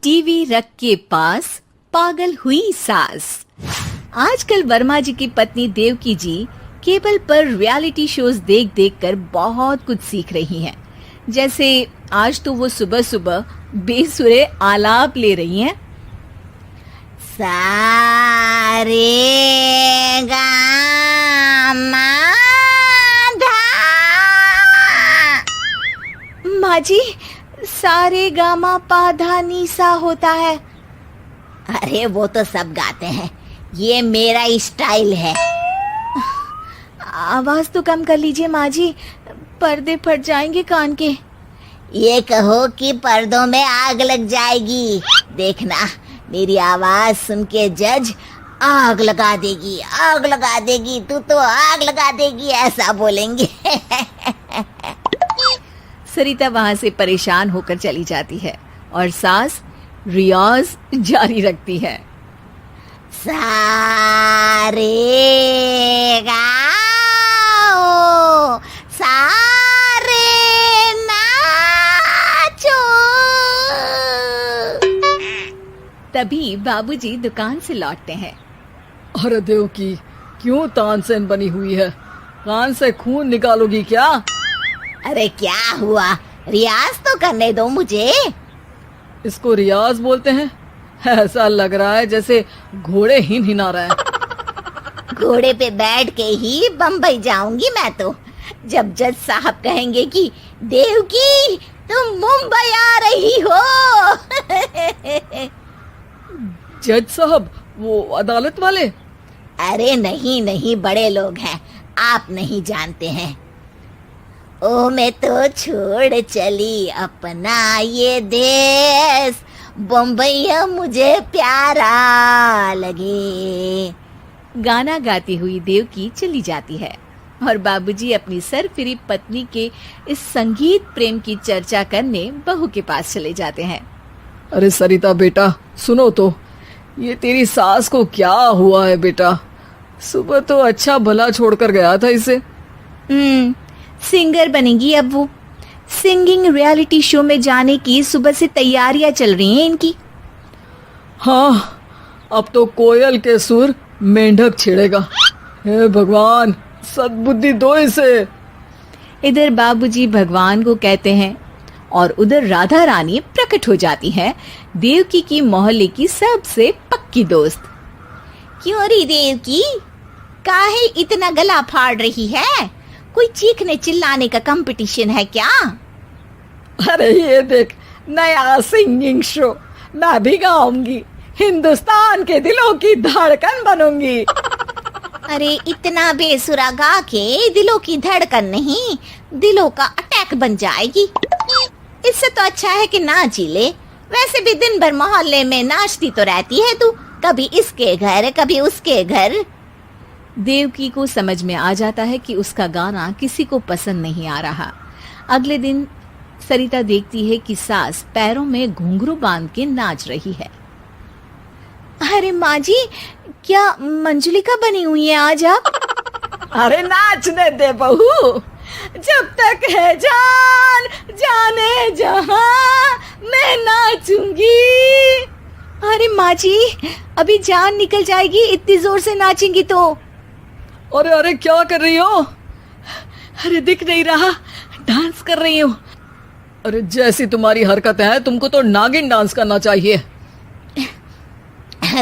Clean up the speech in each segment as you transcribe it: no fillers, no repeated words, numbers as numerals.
TV रख के पास पागल हुई सास। आजकल वर्मा जी की पत्नी देवकी जी केबल पर रियलिटी शोज देख देख कर बहुत कुछ सीख रही हैं। जैसे आज तो वो सुबह सुबह बेसुरे आलाप ले रही हैं। सारे गामा माँ जी, सारे गामा पा धा नी सा होता है। अरे वो तो सब गाते हैं, ये मेरा स्टाइल है। आवाज तो कम कर लीजिए माँ जी, पर्दे फट जाएंगे कान के। ये कहो कि पर्दों में आग लग जाएगी। देखना, मेरी आवाज सुन के जज आग लगा देगी, आग लगा देगी, तू तो आग लगा देगी, ऐसा बोलेंगे। सरिता वहां से परेशान होकर चली जाती है और सास रियाज जारी रखती है। सारे गाओ, सारे नाचो। तभी बाबूजी दुकान से लौटते हैं। अरे देवकी, क्यों तानसेन बनी हुई है? कान से खून निकालोगी क्या? अरे क्या हुआ, रियाज तो करने दो मुझे। इसको रियाज बोलते हैं? ऐसा लग रहा है जैसे घोड़े हिना रहा है। घोड़े पे बैठ के ही बम्बई जाऊंगी मैं तो, जब जज साहब कहेंगे कि देवकी तुम मुंबई आ रही हो। जज साहब, वो अदालत वाले? अरे नहीं नहीं, बड़े लोग हैं, आप नहीं जानते हैं। ओ मैं तो छोड़ चली अपना ये देश, बम्बई मुझे प्यारा लगे। गाना गाती हुई देवकी चली जाती है और बाबूजी अपनी सरफिरी पत्नी के इस संगीत प्रेम की चर्चा करने बहू के पास चले जाते हैं। अरे सरिता बेटा, सुनो तो, ये तेरी सास को क्या हुआ है बेटा? सुबह तो अच्छा भला छोड़कर गया था इसे। सिंगर बनेगी अब वो। सिंगिंग रियलिटी शो में जाने की सुबह से तैयारियां चल रही हैं इनकी। हाँ, अब तो कोयल के सुर मेंढक छेड़ेगा। हे भगवान, सद्बुद्धि दो इसे। इधर बाबूजी भगवान को कहते हैं और उधर राधा रानी प्रकट हो जाती है, देवकी की मोहल्ले की सबसे पक्की दोस्त। क्यों री देवकी, काहे इतना गला फाड़ रही है? कोई चीखने चिल्लाने का कंपटीशन है क्या? अरे ये देख, नया सिंगिंग शो, मैं भी गाऊंगी, हिंदुस्तान के दिलों की धड़कन बनूंगी। अरे इतना बेसुरा गा के दिलों की धड़कन नहीं, दिलों का अटैक बन जाएगी। इससे तो अच्छा है कि नाच ही ले। वैसे भी दिन भर मोहल्ले में नाचती तो रहती है तू, कभी इसके घर कभी उसके घर। देवकी को समझ में आ जाता है कि उसका गाना किसी को पसंद नहीं आ रहा। अगले दिन सरिता देखती है कि सास पैरों में घुंघरू बांध के नाच रही है। अरे माँ जी, क्या मंजुलिका बनी हुई है आज आप? अरे नाचने दे बहू, जब तक है जान जाने जहां मैं नाचूंगी। अरे माँ जी, अभी जान निकल जाएगी, इतनी जोर से नाचेंगी तो। अरे अरे, क्या कर रही हो? अरे दिख नहीं रहा, डांस कर रही हूँ। अरे जैसी तुम्हारी हरकत है, तुमको तो नागिन डांस करना चाहिए।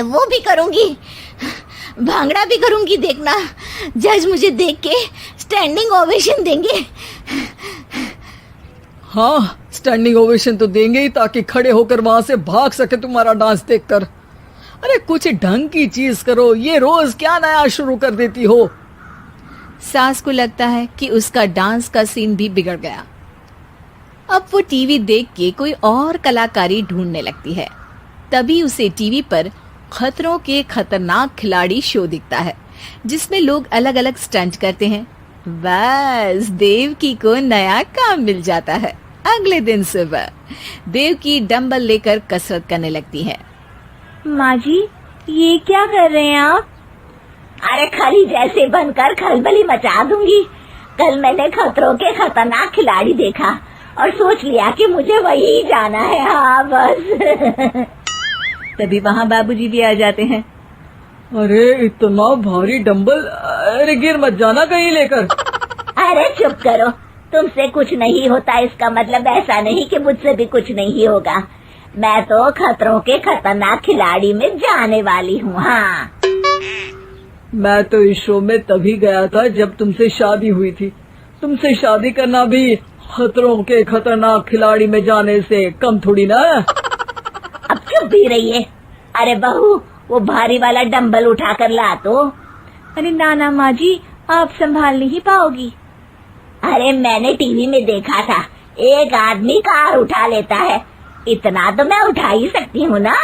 वो भी करूंगी, भांगड़ा भी करूंगी। देखना, जज मुझे देख के स्टैंडिंग ओवेशन देंगे। हाँ, स्टैंडिंग ओवेशन तो देंगे ही, ताकि खड़े होकर वहां से भाग सके तुम्हारा डांस देखकर। अरे कुछ ढंग की चीज करो, ये रोज क्या नया शुरू कर देती हो? सास को लगता है कि उसका डांस का सीन भी बिगड़ गया। अब वो टीवी देख के कोई और कलाकारी ढूंढने लगती है। तभी उसे टीवी पर खतरों के खतरनाक खिलाड़ी शो दिखता है, जिसमें लोग अलग अलग स्टंट करते हैं। बस देवकी को नया काम मिल जाता है। अगले दिन सुबह देवकी डंबल लेकर कसरत करने लगती है। माँ जी, ये क्या कर रहे हैं आप? अरे खरी जैसे बनकर खलबली मचा दूंगी। कल मैंने खतरों के खतरनाक खिलाड़ी देखा, और सोच लिया कि मुझे वही जाना है। हाँ बस। तभी वहाँ बाबूजी भी आ जाते हैं। अरे इतना भारी डंबल, अरे गिर मत जाना कहीं लेकर। अरे चुप करो, तुमसे कुछ नहीं होता इसका मतलब ऐसा नहीं कि मुझसे भी कुछ नहीं होगा। मैं तो खतरों के खतरनाक खिलाड़ी में जाने वाली हूँ। हाँ मैं तो इस शो में तभी गया था जब तुमसे शादी हुई थी। तुमसे शादी करना भी खतरों के खतरनाक खिलाड़ी में जाने से कम थोड़ी ना। अब चुप भी रहिए। अरे बहू, वो भारी वाला डंबल उठा कर ला तो। अरे ना माँ जी, आप संभाल नहीं पाओगी। अरे मैंने टीवी में देखा था, एक आदमी कार उठा लेता है, इतना तो मैं उठा ही सकती हूँ ना।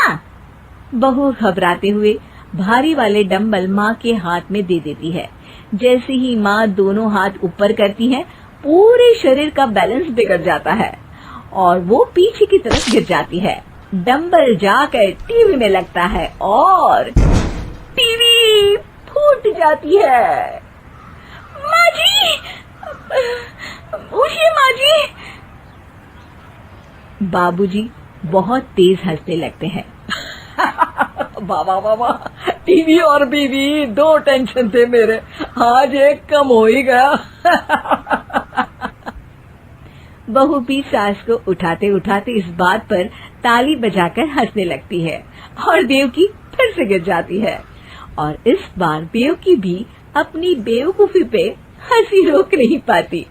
बहू घबराते हुए भारी वाले डंबल माँ के हाथ में दे देती है। जैसे ही माँ दोनों हाथ ऊपर करती है, पूरे शरीर का बैलेंस बिगड़ जाता है और वो पीछे की तरफ गिर जाती है। डंबल जाकर टीवी में लगता है और टीवी फूट जाती है। माँ जी, उठिए माँ जी। बाबूजी बहुत तेज हंसने लगते हैं। बाबा बाबा, टीवी और बीवी दो टेंशन थे मेरे, आज एक कम हो ही गया। बहू भी सास को उठाते उठाते इस बात पर ताली बजाकर हंसने लगती है और देवकी फिर से गिर जाती है। और इस बार देवकी भी अपनी बेवकूफी पे हंसी रोक नहीं पाती।